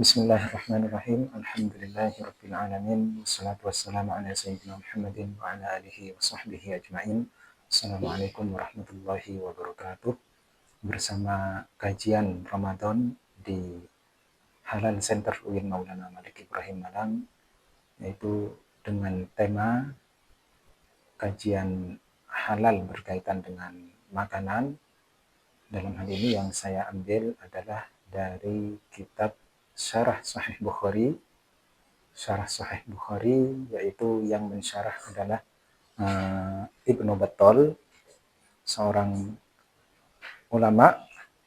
Bismillahirrahmanirrahim. Alhamdulillahirabbil alamin. Wassalatu wassalamu ala sayyidina Muhammadin wa ala alihi wa sahbihi ajmain. Assalamualaikum warahmatullahi wabarakatuh. Bersama kajian Ramadan di Halal Center UIN Maulana Malik Ibrahim Malang, yaitu dengan tema kajian halal berkaitan dengan makanan. Dalam hal ini yang saya ambil adalah dari kitab Syarah Sahih Bukhari, yaitu yang mensyarah adalah Ibnu Battal, seorang ulama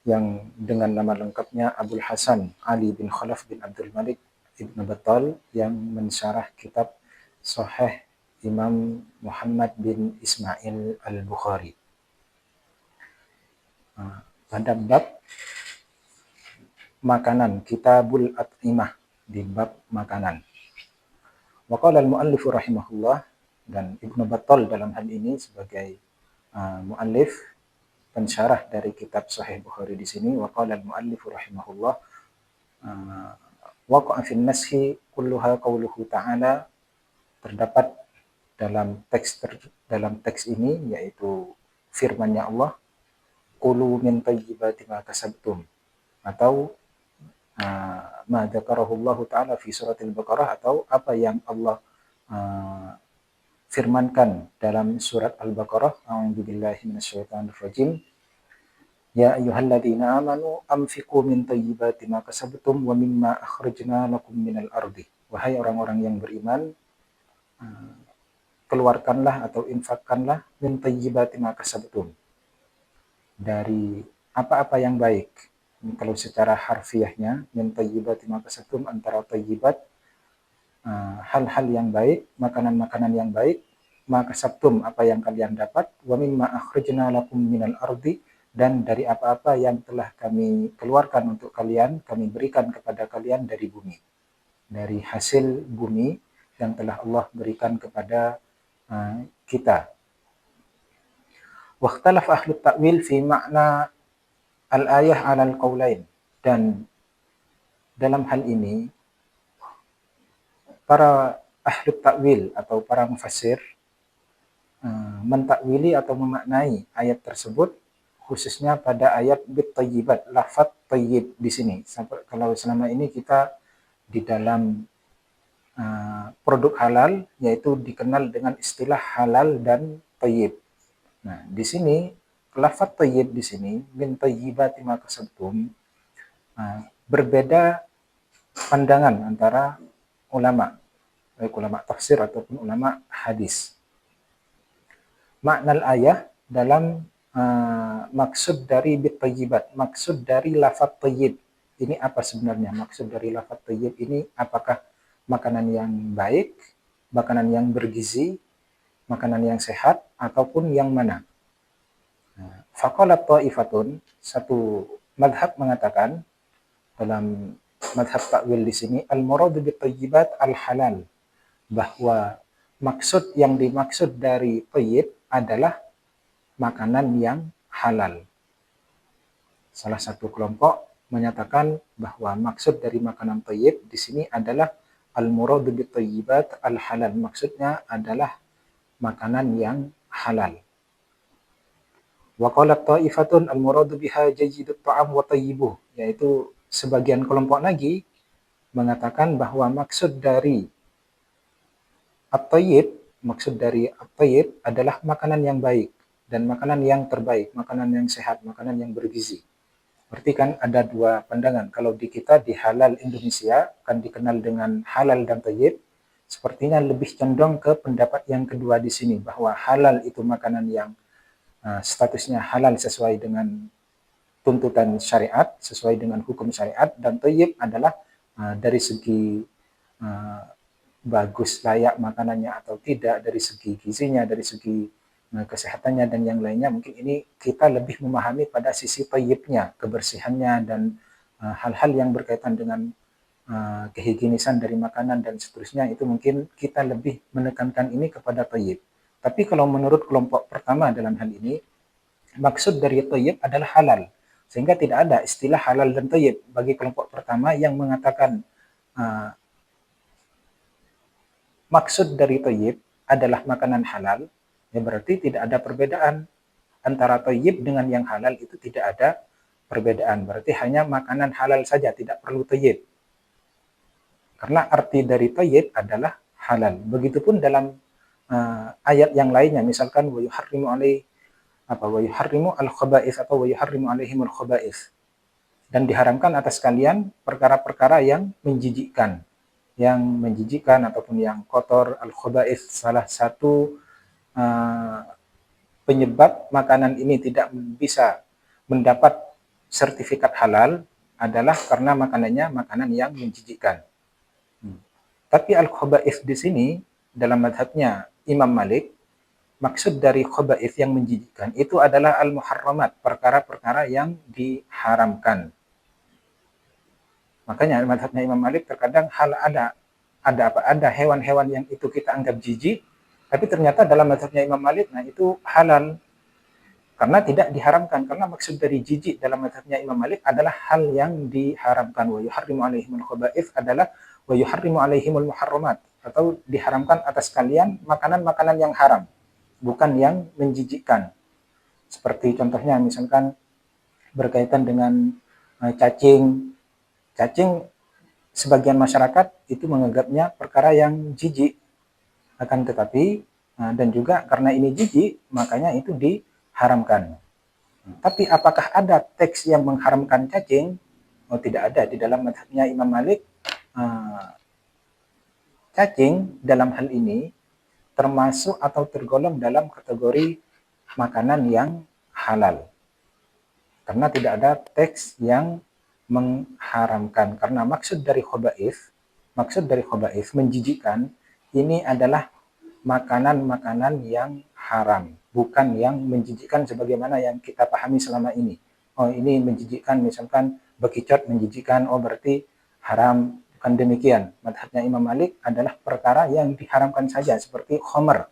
yang dengan nama lengkapnya Abul Hasan Ali bin Khalaf bin Abdul Malik Ibnu Battal, yang mensyarah kitab Sahih Imam Muhammad bin Ismail Al-Bukhari. Pada bab makanan, Kitabul At'imah, di bab makanan. Wa qala al-muallif rahimahullah, dan Ibnu Battal dalam hal ini sebagai muallif, pensyarah dari kitab Sahih Bukhari di sini. Wa qala al-muallif rahimahullah, waqa'a fin nashi kulluha qauluhu ta'ala, terdapat dalam teks ini, yaitu firman-Nya Allah, qulu min thayyibati ma kasabtum, atau ma dzakarahu Allah Ta'ala fi suratil Baqarah, atau apa yang Allah firmankan dalam surat Al-Baqarah. A'udzubillahi minasyaitonir rajim. Ya ayyuhalladzina amanu anfiqu min thayyibati ma kasabtum wa mimma akhrajna lakum minal ardi. Wahai orang-orang yang beriman, keluarkanlah atau infakkanlah min thayyibati ma kasabtum, dari apa-apa yang baik. Kalau secara harfiahnya, min thayyibati ma kasabtum, antara thayyibat hal-hal yang baik, makanan-makanan yang baik, ma kasabtum, apa yang kalian dapat, wa mimma akhrajna lakum minal ardi, dan dari apa-apa yang telah kami keluarkan untuk kalian, kami berikan kepada kalian dari bumi, dari hasil bumi yang telah Allah berikan kepada kita. Wakhtalaf ahlu ta'wil fi makna al-ayah alal qawlain, dan dalam hal ini para ahlu ta'wil atau para mufassir mentakwili atau memaknai ayat tersebut, khususnya pada ayat bit tayyibat, lafaz tayyib di sini. Kalau selama ini kita di dalam produk halal, yaitu dikenal dengan istilah halal dan tayyib. Nah, di sini lafaz tayyib di sini, min tayyibati ma kasabtum, berbeda pandangan antara ulama, baik ulama tafsir ataupun ulama hadis. Makna ayah dalam maksud dari bit tayyibat, maksud dari lafaz tayyib ini apa sebenarnya? Maksud dari lafaz tayyib ini apakah makanan yang baik, makanan yang bergizi, makanan yang sehat, ataupun yang mana? Faqalat ta'ifatun, satu madhab mengatakan dalam madhab takwil di sini, al-muradu bit tayyibat al-halal, bahwa maksud yang dimaksud dari tayyib adalah makanan yang halal. Salah satu kelompok menyatakan bahwa maksud dari makanan tayyib di sini adalah al-muradu bit tayyibat al-halal, maksudnya adalah makanan yang halal. Wa qalat ta'ifatun al-muradu biha jayyidut ta'am wa tayyibuh, yaitu sebagian kelompok lagi mengatakan bahwa maksud dari at-tayyib, adalah makanan yang baik dan makanan yang terbaik, makanan yang sehat, makanan yang bergizi. Berarti kan ada dua pandangan. Kalau di kita di halal Indonesia kan dikenal dengan halal dan tayyib, sepertinya lebih condong ke pendapat yang kedua di sini, bahwa halal itu makanan yang statusnya halal sesuai dengan tuntutan syariat, sesuai dengan hukum syariat, dan tayyib adalah dari segi bagus, layak makanannya atau tidak, dari segi gizinya, dari segi kesehatannya, dan yang lainnya. Mungkin ini kita lebih memahami pada sisi tayyibnya, kebersihannya, dan hal-hal yang berkaitan dengan kehigienisan dari makanan dan seterusnya, itu mungkin kita lebih menekankan ini kepada tayyib. Tapi kalau menurut kelompok pertama dalam hal ini, maksud dari tayyib adalah halal, sehingga tidak ada istilah halal dan tayyib bagi kelompok pertama yang mengatakan maksud dari thayyib adalah makanan halal, ya berarti tidak ada perbedaan antara thayyib dengan yang halal, itu tidak ada perbedaan. Berarti hanya makanan halal saja, tidak perlu thayyib. Karena arti dari thayyib adalah halal. Begitupun dalam ayat yang lainnya, misalkan wa yuharrimu al-khaba'is atau wa yuharrimu alaihimul khaba'is. Dan diharamkan atas kalian perkara-perkara yang menjijikkan. Yang menjijikkan ataupun yang kotor, al-khaba'is, salah satu penyebab makanan ini tidak bisa mendapat sertifikat halal adalah karena makanannya makanan yang menjijikkan. Tapi al-khaba'is di sini dalam madhabnya Imam Malik, maksud dari khaba'is yang menjijikkan itu adalah al-muharramat, perkara-perkara yang diharamkan. Makanya madhabnya Imam Malik terkadang ada hewan-hewan yang itu kita anggap jijik, tapi ternyata dalam madhabnya Imam Malik, nah itu halal karena tidak diharamkan. Karena maksud dari jijik dalam madhabnya Imam Malik adalah hal yang diharamkan. Wa yuharrimu alaihimul khaba'is adalah wa yuharrimu alaihimul muharramat, atau diharamkan atas kalian makanan-makanan yang haram, bukan yang menjijikkan. Seperti contohnya misalkan berkaitan dengan cacing. Cacing sebagian masyarakat itu menganggapnya perkara yang jijik, akan tetapi dan juga karena ini jijik makanya itu diharamkan. Tapi apakah ada teks yang mengharamkan cacing? Oh, tidak ada. Di dalam madhabnya Imam Malik, cacing dalam hal ini termasuk atau tergolong dalam kategori makanan yang halal, karena tidak ada teks yang mengharamkan. Karena maksud dari khaba'is menjijikkan ini adalah makanan-makanan yang haram, bukan yang menjijikkan sebagaimana yang kita pahami selama ini. Oh, ini menjijikkan, misalkan bekicot menjijikkan, oh berarti haram. Bukan demikian. Madhabnya Imam Malik adalah perkara yang diharamkan saja, seperti khamr.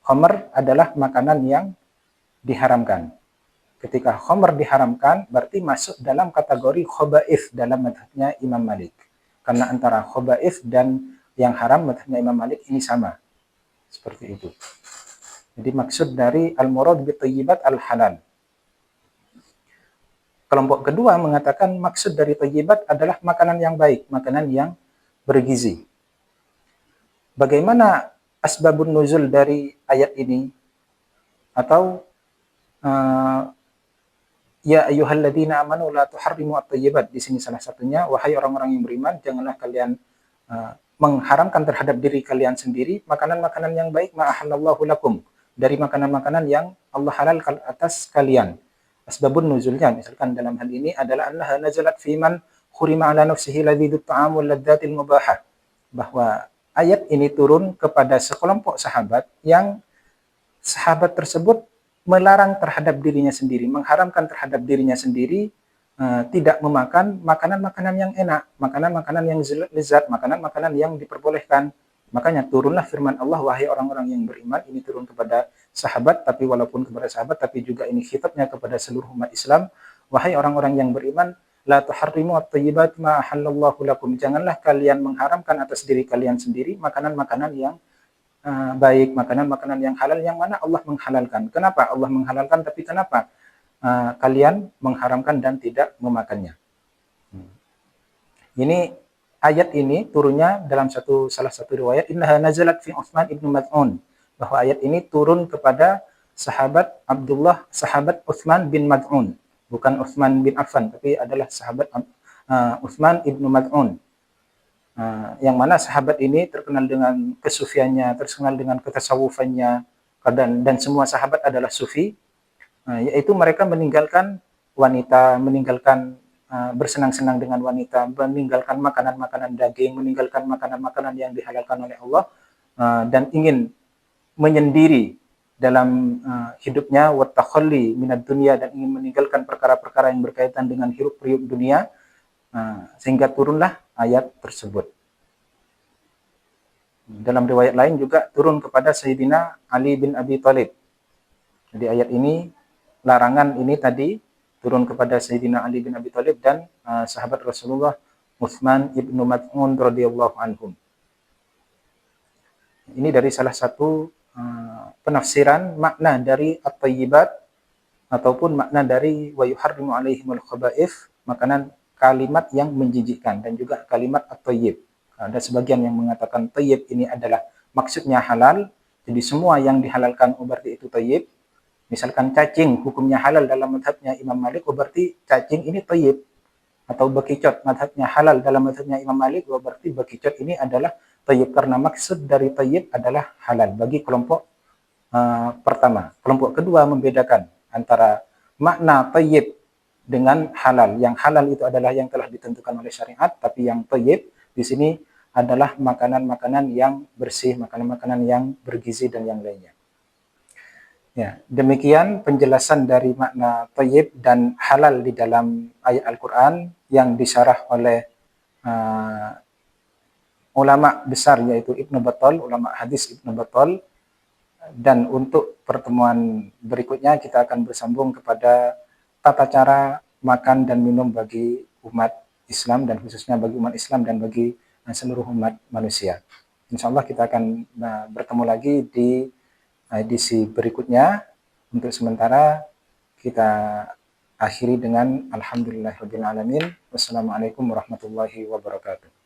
Khamr adalah makanan yang diharamkan. Ketika khamr diharamkan, berarti masuk dalam kategori khaba'is dalam madhabnya Imam Malik. Karena antara khaba'is dan yang haram madhabnya Imam Malik ini sama. Seperti itu. Jadi maksud dari al-murad bi thayyibat al-halal. Kelompok kedua mengatakan maksud dari thayyibat adalah makanan yang baik, makanan yang bergizi. Bagaimana asbabun nuzul dari ayat ini? Atau ya ayyuhalladzina amanu la tuharrimu at-thayyibat. Di sini salah satunya, wahai orang-orang yang beriman, janganlah kalian mengharamkan terhadap diri kalian sendiri makanan-makanan yang baik, ma ahallallahu lakum, dari makanan-makanan yang Allah halalkan atas kalian. Asbabun nuzulnya misalkan dalam hal ini adalah annaha nazalat fi man khurima ala nafsihi ladzidut ta'am wal ladzatil mubahah, bahwa ayat ini turun kepada sekelompok sahabat yang sahabat tersebut melarang terhadap dirinya sendiri, mengharamkan terhadap dirinya sendiri tidak memakan makanan-makanan yang enak, makanan-makanan yang lezat, makanan-makanan yang diperbolehkan. Makanya turunlah firman Allah, wahai orang-orang yang beriman. Ini turun kepada sahabat, tapi walaupun kepada sahabat, tapi juga ini khitabnya kepada seluruh umat Islam. Wahai orang-orang yang beriman, la tuharrimu at-thayyibat ma ahallallahu lakum. Janganlah kalian mengharamkan atas diri kalian sendiri makanan-makanan yang baik, makanan-makanan yang halal yang mana Allah menghalalkan. Kenapa Allah menghalalkan, tapi kenapa kalian mengharamkan dan tidak memakannya? Ini ayat ini turunnya dalam salah satu riwayat, innaha nazalat fi Utsman ibnu Mad'un, bahwa ayat ini turun kepada sahabat Utsman bin Mad'un, bukan Utsman bin Affan, tapi adalah sahabat Utsman ibnu Mad'un. Yang mana sahabat ini terkenal dengan kesufiannya, terkenal dengan ketasawufannya, dan semua sahabat adalah sufi, yaitu mereka meninggalkan wanita, meninggalkan bersenang-senang dengan wanita, meninggalkan makanan-makanan daging, meninggalkan makanan-makanan yang dihalalkan oleh Allah, dan ingin menyendiri dalam hidupnya, watakhalli minad dunya, dan ingin meninggalkan perkara-perkara yang berkaitan dengan hiruk-pikuk dunia, sehingga turunlah ayat tersebut. Dalam riwayat lain juga turun kepada Sayyidina Ali bin Abi Thalib. Jadi ayat ini, larangan ini tadi turun kepada Sayyidina Ali bin Abi Thalib dan sahabat Rasulullah Utsman ibnu Maz'un radhiyallahu anhum. Ini dari salah satu penafsiran makna dari at-thayyibat ataupun makna dari wa yuharrimu alaihimul khaba'ith, makanan kalimat yang menjijikkan, dan juga kalimat at-thayyib. Ada sebagian yang mengatakan thayyib ini adalah maksudnya halal, jadi semua yang dihalalkan berarti itu thayyib. Misalkan cacing hukumnya halal dalam mazhabnya Imam Malik, berarti cacing ini thayyib. Atau bekicot mazhabnya halal dalam mazhabnya Imam Malik, berarti bekicot ini adalah thayyib, karena maksud dari thayyib adalah halal bagi kelompok pertama. Kelompok kedua membedakan antara makna thayyib dengan halal. Yang halal itu adalah yang telah ditentukan oleh syariat, tapi yang thayyib di sini adalah makanan-makanan yang bersih, makanan-makanan yang bergizi dan yang lainnya. Ya, demikian penjelasan dari makna thayyib dan halal di dalam ayat Al-Quran yang disyarah oleh ulama besar, yaitu Ibnu Battal, ulama hadis Ibnu Battal. Dan untuk pertemuan berikutnya kita akan bersambung kepada tata cara makan dan minum bagi umat Islam, dan khususnya bagi umat Islam dan bagi seluruh umat manusia. Insya Allah kita akan bertemu lagi di edisi berikutnya. Untuk sementara kita akhiri dengan alhamdulillahirabbil alamin. Wassalamualaikum warahmatullahi wabarakatuh.